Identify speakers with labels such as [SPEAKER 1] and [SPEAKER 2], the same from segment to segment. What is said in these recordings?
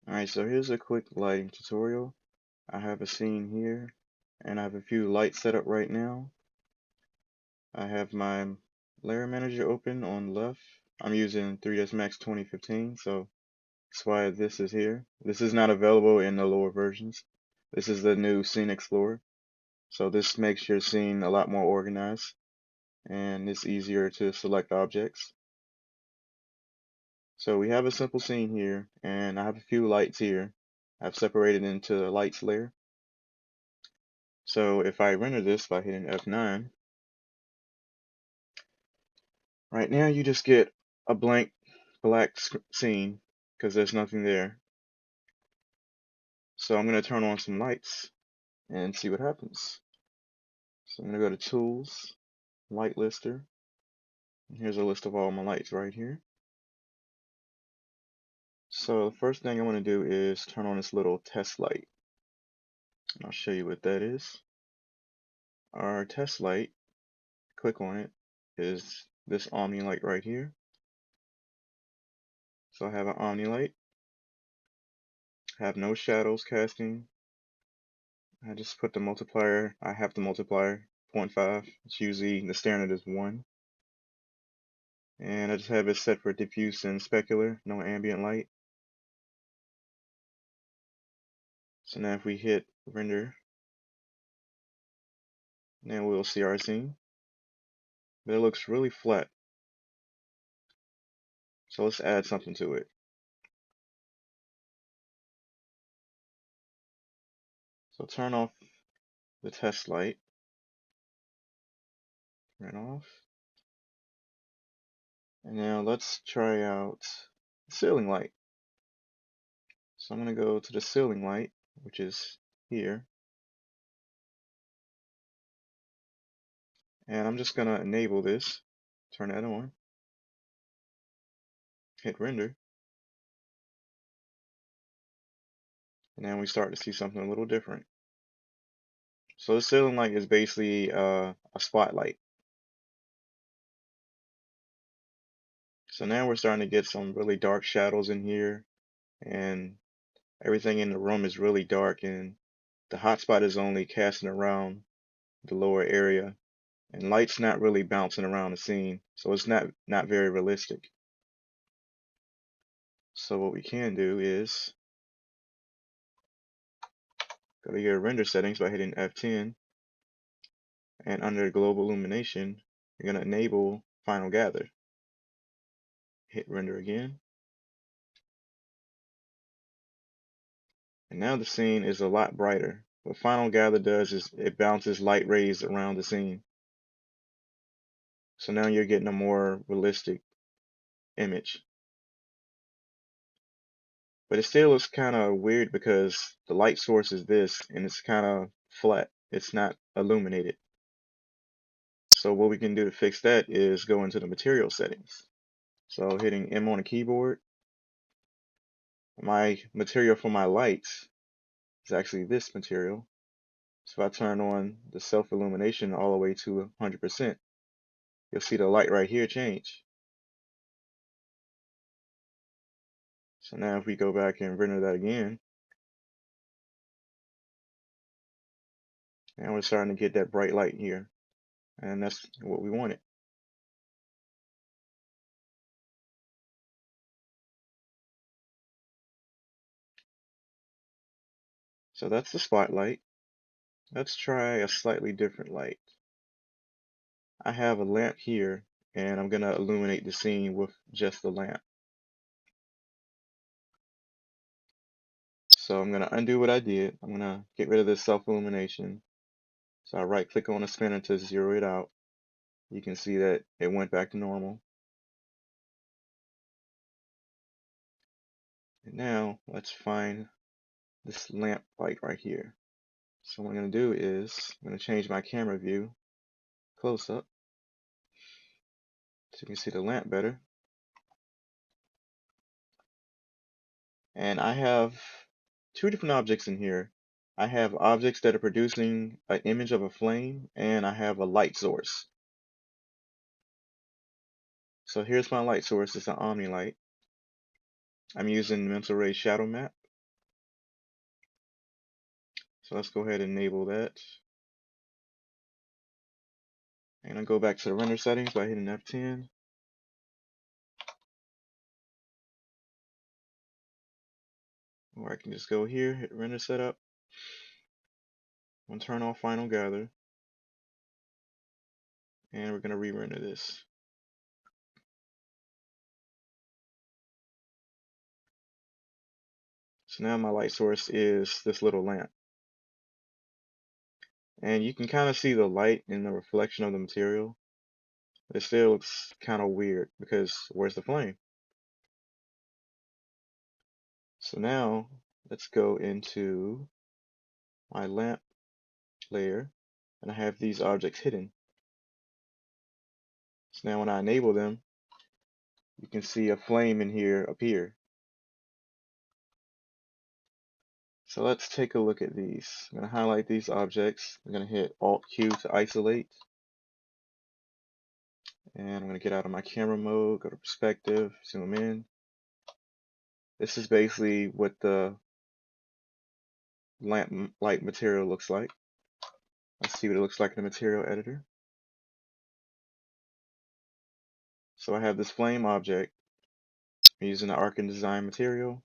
[SPEAKER 1] Alright, so here's a quick lighting tutorial. I have a scene here, and I have a few lights set up right now. I have my layer manager open on the left. I'm using 3ds Max 2015, so that's why this is here. This is not available in the lower versions. This is the new Scene Explorer. So this makes your scene a lot more organized, and it's easier to select objects. So we have a simple scene here, and I have a few lights here. I've separated into the lights layer. So if I render this by hitting F9, right now you just get a blank black scene because there's nothing there. So I'm going to turn on some lights and see what happens. So I'm going to go to Tools, Light Lister, and here's a list of all my lights right here. So the first thing I want to do is turn on this little test light. And I'll show you what that is. Our test light, click on it, is this Omni light right here. So I have an Omni light, have no shadows casting. I just put the multiplier, I have the multiplier 0.5. It's usually the standard is 1. And I just have it set for diffuse and specular, no ambient light. So now if we hit render, now we'll see our scene. But it looks really flat. So let's add something to it. So turn off the test light. Turn off. And now let's try out the ceiling light. So I'm going to go to the ceiling light, which is here. And I'm just going to enable this, turn that on, hit render. And now we start to see something a little different. So the ceiling light is basically a spotlight. So now we're starting to get some really dark shadows in here, and everything in the room is really dark, and the hotspot is only casting around the lower area, and light's not really bouncing around the scene, so it's not very realistic. So what we can do is go to your render settings by hitting F10, and under global illumination, you're going to enable final gather. Hit render again. And now the scene is a lot brighter. What final gather does is it bounces light rays around the scene. So now you're getting a more realistic image. But it still looks kind of weird because the light source is this and it's kind of flat. It's not illuminated. So what we can do to fix that is go into the material settings. So hitting M on the keyboard, my material for my lights is actually this material. So if I turn on the self-illumination all the way to 100%, you'll see the light right here change. So now if we go back and render that again, now we're starting to get that bright light here. And that's what we wanted. So that's the spotlight. Let's try a slightly different light. I have a lamp here, and I'm going to illuminate the scene with just the lamp. So I'm going to undo what I did. I'm going to get rid of this self-illumination. So I right-click on the spinner to zero it out. You can see that it went back to normal. And now let's find this lamp light right here. So what I'm going to do is I'm going to change my camera view close up so you can see the lamp better. And I have two different objects in here. I have objects that are producing an image of a flame, and I have a light source. So here's my light source. It's an Omni light. I'm using Mental Ray Shadow Map. So let's go ahead and enable that. And I'll go back to the render settings by hitting F10. Or I can just go here, hit render setup, and turn off final gather. And we're going to re-render this. So now my light source is this little lamp. And you can kind of see the light in the reflection of the material. It still looks kind of weird because where's the flame? So now let's go into my lamp layer, and I have these objects hidden. So now when I enable them, you can see a flame in here appear. So let's take a look at these. I'm going to highlight these objects. I'm going to hit Alt Q to isolate. And I'm going to get out of my camera mode, go to perspective, zoom in. This is basically what the lamp light material looks like. Let's see what it looks like in the material editor. So I have this flame object. I'm using the Arc and Design material.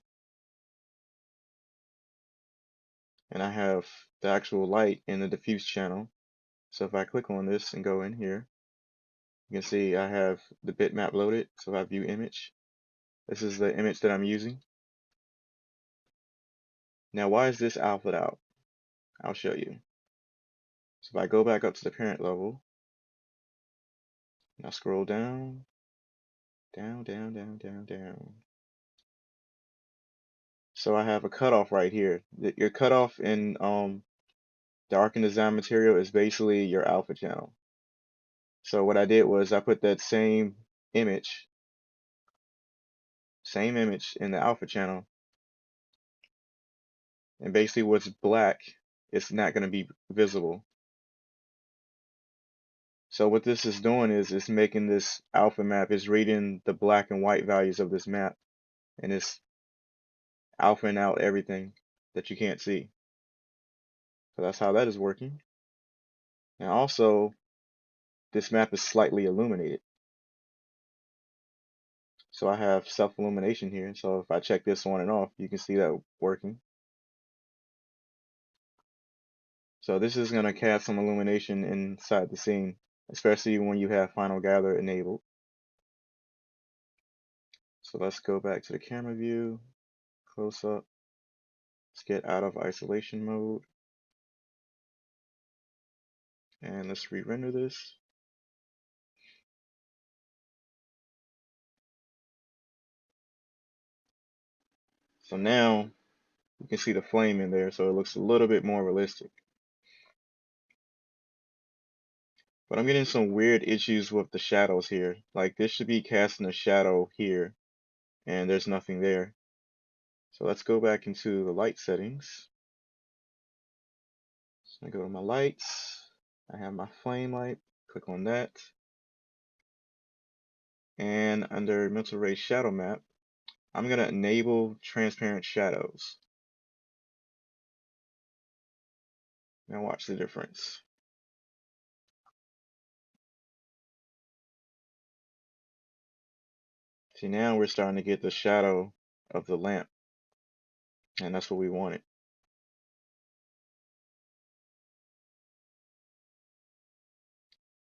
[SPEAKER 1] And I have the actual light in the diffuse channel. So if I click on this and go in here, you can see I have the bitmap loaded. So if I view image, this is the image that I'm using. Now why is this alphaed out? I'll show you. So if I go back up to the parent level, and I scroll down, down, down, down, down, down. So I have a cutoff right here. Your cutoff in the Arc and Design material is basically your alpha channel. So what I did was I put that same image in the alpha channel, and basically what's black is not going to be visible. So what this is doing is it's making this alpha map is reading the black and white values of this map, and it's alphaing out everything that you can't see. So that's how that is working. And also this map is slightly illuminated. So I have self-illumination here. So if I check this on and off, you can see that working. So this is going to cast some illumination inside the scene, especially when you have Final Gather enabled. So let's go back to the camera view, close up. Let's get out of isolation mode. And let's re-render this. So now you can see the flame in there, so it looks a little bit more realistic. But I'm getting some weird issues with the shadows here. Like this should be casting a shadow here, and there's nothing there. So let's go back into the light settings. So I go to my lights. I have my flame light. Click on that. And under mental ray shadow map, I'm going to enable transparent shadows. Now watch the difference. See, now we're starting to get the shadow of the lamp, and that's what we wanted.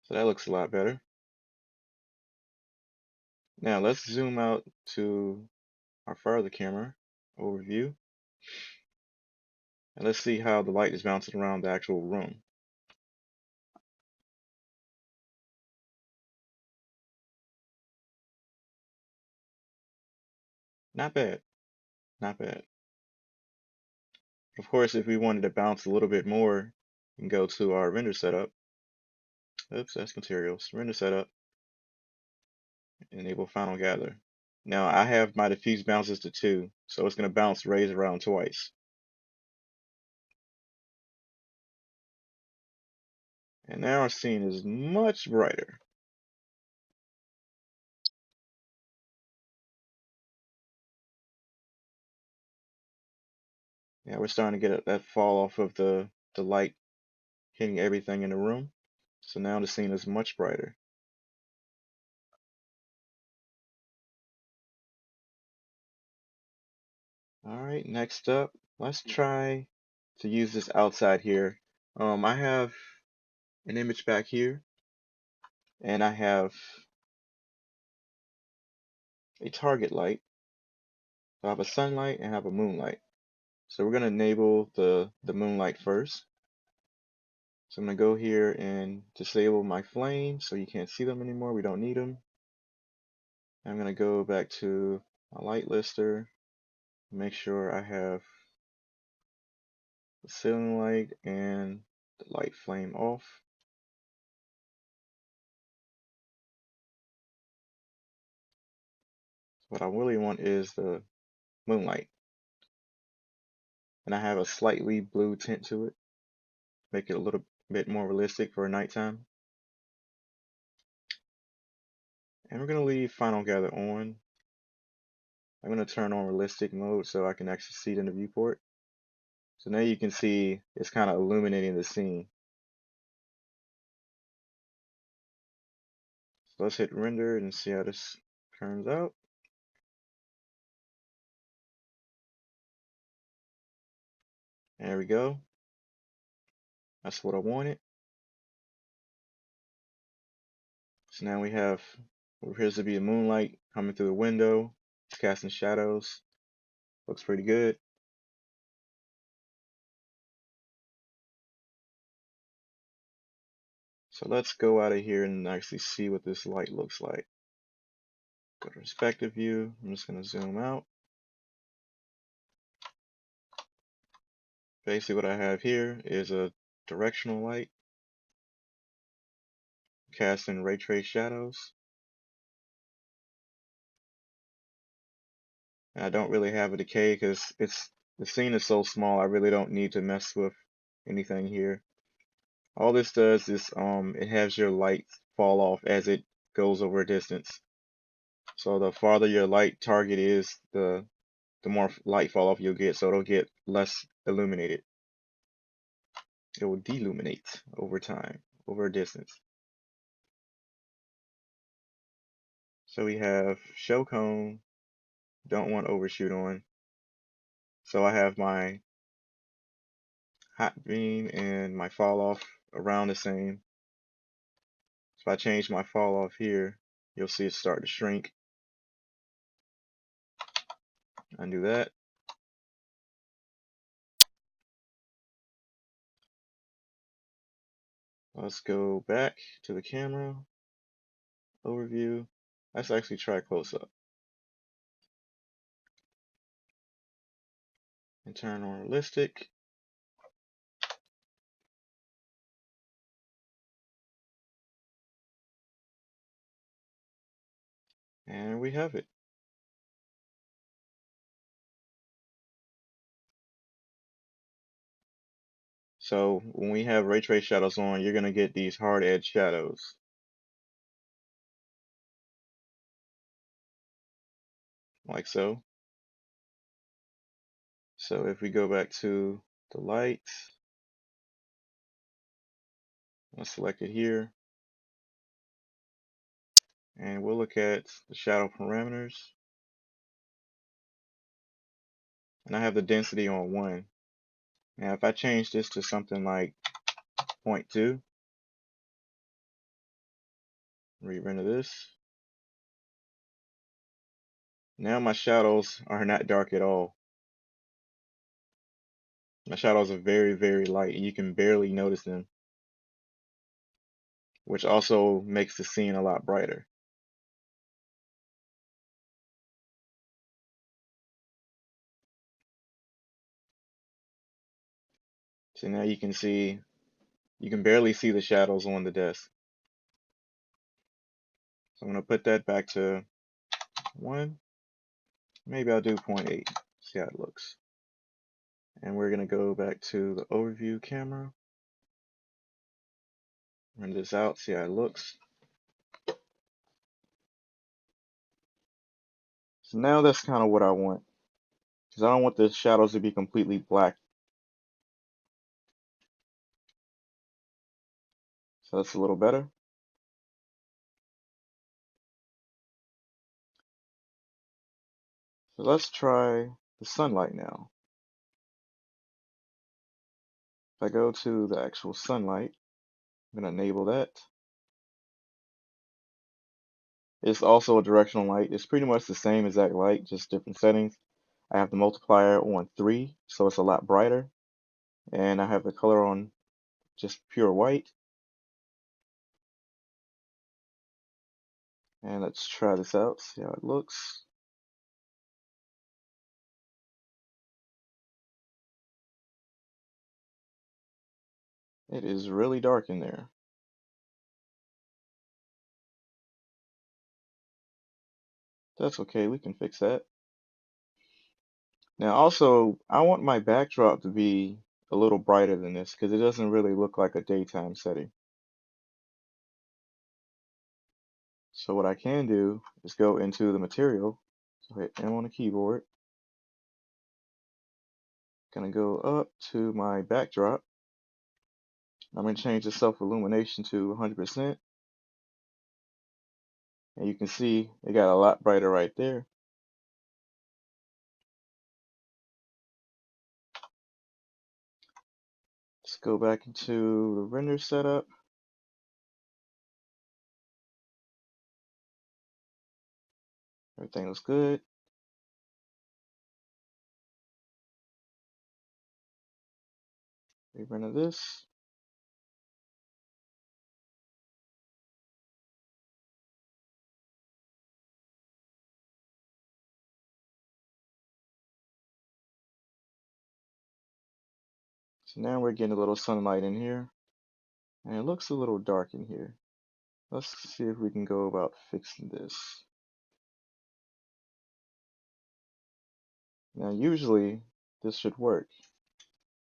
[SPEAKER 1] So that looks a lot better. Now let's zoom out to our farther camera overview, and let's see how the light is bouncing around the actual room. Not bad, not bad. Of course, if we wanted to bounce a little bit more, we can go to our render setup. Oops, that's materials. Render setup. Enable final gather. Now I have my diffuse bounces to 2, so it's going to bounce rays around twice. And now our scene is much brighter. Yeah, we're starting to get that fall off of the light hitting everything in the room. So now the scene is much brighter. Alright, next up, let's try to use this outside here. I have an image back here, and I have a target light. So I have a sunlight and I have a moonlight. So we're going to enable the moonlight first. So I'm going to go here and disable my flames so you can't see them anymore. We don't need them. I'm going to go back to my light lister, make sure I have the ceiling light and the light flame off. What I really want is the moonlight. And I have a slightly blue tint to it, make it a little bit more realistic for nighttime. And we're going to leave Final Gather on. I'm going to turn on realistic mode so I can actually see it in the viewport. So now you can see it's kind of illuminating the scene. So let's hit render and see how this turns out. There we go. That's what I wanted. So now we have what appears to be a moonlight coming through the window. It's casting shadows. Looks pretty good. So let's go out of here and actually see what this light looks like. Go to perspective view. I'm just going to zoom out. Basically what I have here is a directional light casting ray trace shadows. And I don't really have a decay because the scene is so small. I really don't need to mess with anything here. All this does is it has your light fall off as it goes over a distance. So the farther your light target is, the more light fall off you'll get. So it'll get less illuminated. It will deluminate over time, over a distance. So we have show cone, don't want overshoot on. So I have my hot beam and my fall off around the same. If I change my fall off here, you'll see it start to shrink. Undo that. Let's go back to the camera, overview. Let's actually try close up and turn on realistic. And we have it. So when we have ray trace shadows on, you're gonna get these hard edge shadows. Like so. So if we go back to the light, let's select it here. And we'll look at the shadow parameters. And I have the density on 1. Now if I change this to something like 0.2, re-render this. Now my shadows are not dark at all. My shadows are very, very light, and you can barely notice them, which also makes the scene a lot brighter. So now you can see, you can barely see the shadows on the desk. So I'm going to put that back to 1. Maybe I'll do 0.8, see how it looks. And we're going to go back to the overview camera. Run this out, see how it looks. So now that's kind of what I want. because I don't want the shadows to be completely black. So that's a little better. So let's try the sunlight now. If I go to the actual sunlight, I'm going to enable that. It's also a directional light. It's pretty much the same exact light, just different settings. I have the multiplier on 3, so it's a lot brighter. And I have the color on just pure white. And let's try this out, see how it looks. It is really dark in there. That's okay, we can fix that. Now also, I want my backdrop to be a little brighter than this because it doesn't really look like a daytime setting. So what I can do is go into the material. So hit M on the keyboard. Gonna go up to my backdrop. I'm gonna change the self-illumination to 100%. And you can see it got a lot brighter right there. Let's go back into the render setup. Everything looks good. Render this. So now we're getting a little sunlight in here. And it looks a little dark in here. Let's see if we can go about fixing this. Now usually this should work.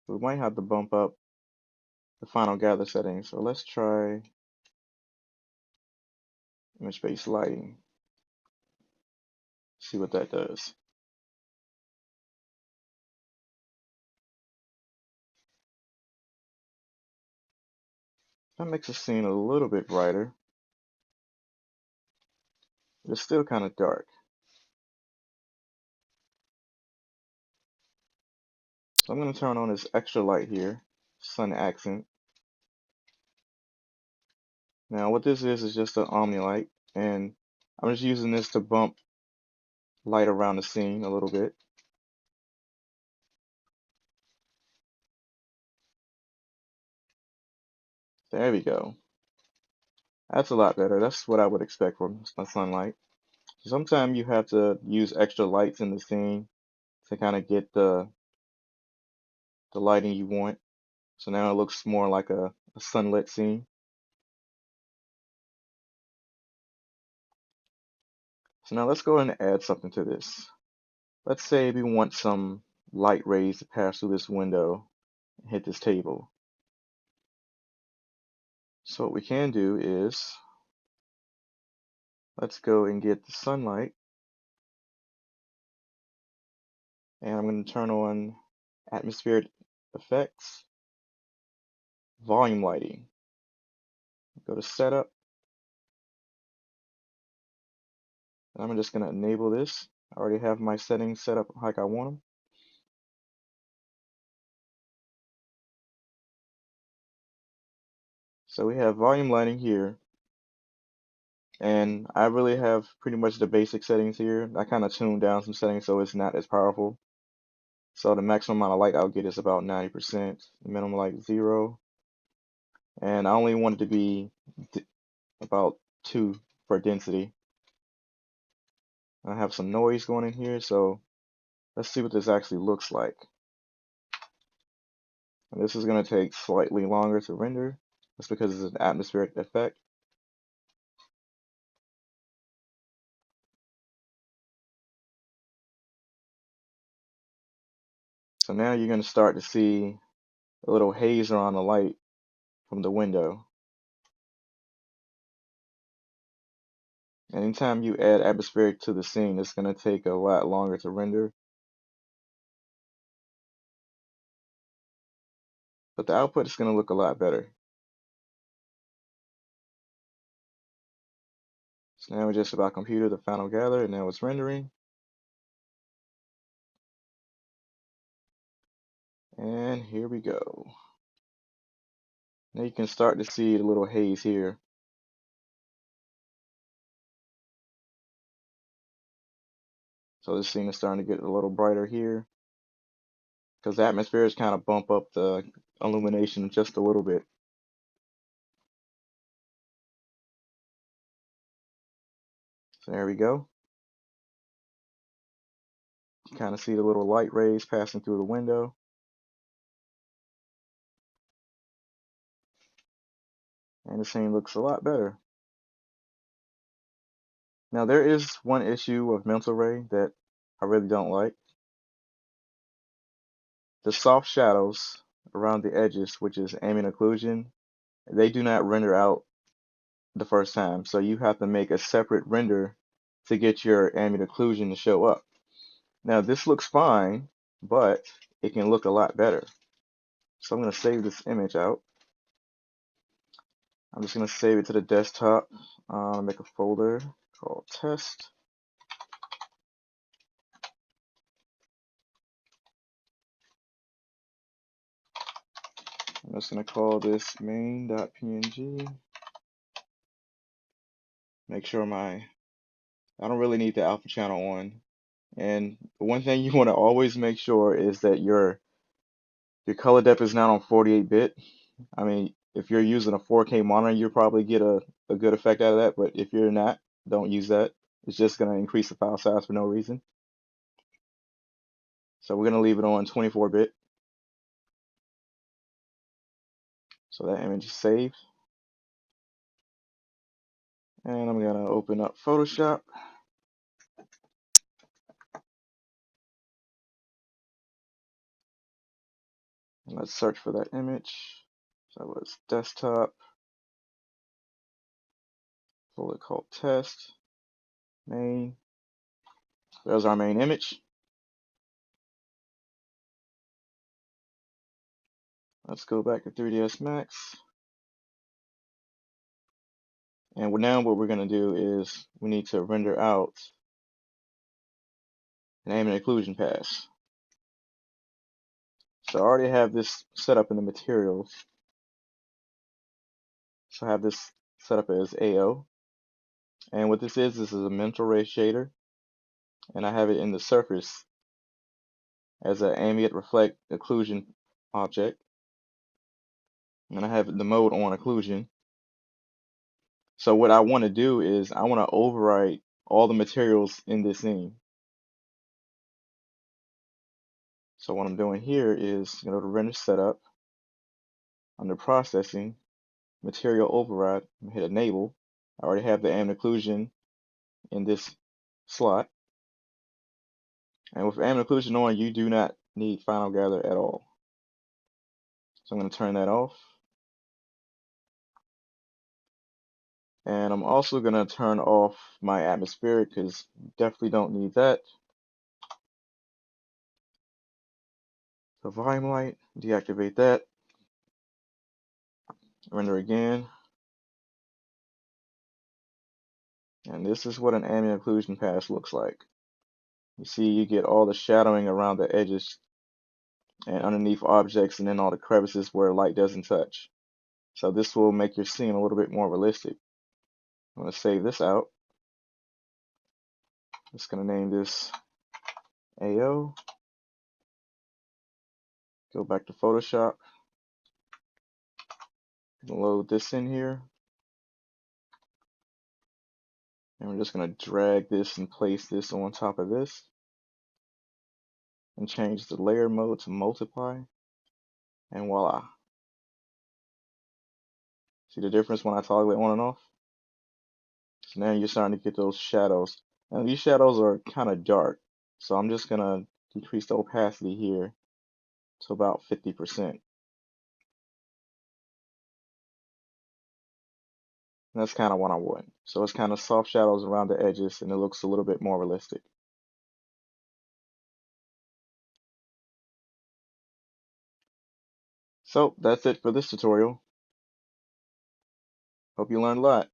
[SPEAKER 1] We might have to bump up the final gather settings. So let's try image-based lighting. See what that does. That makes the scene a little bit brighter. It's still kind of dark. So I'm going to turn on this extra light here, sun accent. Now what this is just an omni light, and I'm just using this to bump light around the scene a little bit. There we go. That's a lot better. That's what I would expect from my sunlight. Sometimes you have to use extra lights in the scene to kind of get the lighting you want. So now it looks more like a sunlit scene. So now let's go ahead and add something to this. Let's say we want some light rays to pass through this window and hit this table. So what we can do is, let's go and get the sunlight. And I'm going to turn on atmospheric effects, volume lighting. Go to setup. And I'm just going to enable this. I already have my settings set up like I want them. So we have volume lighting here. And I really have pretty much the basic settings here. I kind of tuned down some settings so it's not as powerful. So the maximum amount of light I'll get is about 90%, minimum light 0. And I only want it to be about 2 for density. I have some noise going in here, so let's see what this actually looks like. And this is going to take slightly longer to render. That's because it's an atmospheric effect. So now you're going to start to see a little haze around the light from the window. Anytime you add atmospheric to the scene, it's going to take a lot longer to render. but the output is going to look a lot better. So now we're just about computer, the final gather, and now it's rendering. And here we go. Now you can start to see the little haze here. So this scene is starting to get a little brighter here because the atmospheres kind of bump up the illumination just a little bit. So there we go. You kind of see the little light rays passing through the window. And the scene looks a lot better. Now there is one issue of mental ray that I really don't like. The soft shadows around the edges, which is ambient occlusion, they do not render out the first time. So you have to make a separate render to get your ambient occlusion to show up. Now this looks fine, but it can look a lot better. So I'm going to save this image out. I'm just going to save it to the desktop. Make a folder called test. I'm just going to call this main.png. Make sure I don't really need the alpha channel on. And one thing you want to always make sure is that your color depth is not on 48-bit. I mean, if you're using a 4K monitor, you'll probably get a good effect out of that, but if you're not, don't use that. It's just going to increase the file size for no reason. So we're going to leave it on 24-bit. So that image is saved. And I'm going to open up Photoshop. And let's search for that image. So it's desktop, folder called test, main. There's our main image. Let's go back to 3ds Max. And now what we're going to do is we need to render out an ambient occlusion pass. So I already have this set up in the materials. So I have this set up as AO. And what this is a mental ray shader. And I have it in the surface as an ambient reflect occlusion object. And I have the mode on occlusion. So what I want to do is I want to overwrite all the materials in this scene. So what I'm doing here is go to render setup, under processing, material override, hit enable. I already have the ambient occlusion in this slot. And with ambient occlusion on, you do not need final gather at all. So I'm going to turn that off. And I'm also going to turn off my atmospheric because definitely don't need that. So volume light, deactivate that. Render again. And this is what an ambient occlusion pass looks like. You see, you get all the shadowing around the edges and underneath objects and then all the crevices where light doesn't touch. So this will make your scene a little bit more realistic. I'm going to save this out. I'm just going to name this AO. Go back to Photoshop. Load this in here. And we're just going to drag this and place this on top of this. And change the layer mode to multiply. And voila. See the difference when I toggle it on and off? So now you're starting to get those shadows. And these shadows are kind of dark. So I'm just going to decrease the opacity here to about 50%. And that's kind of what I want. So it's kind of soft shadows around the edges and it looks a little bit more realistic. So that's it for this tutorial. Hope you learned a lot.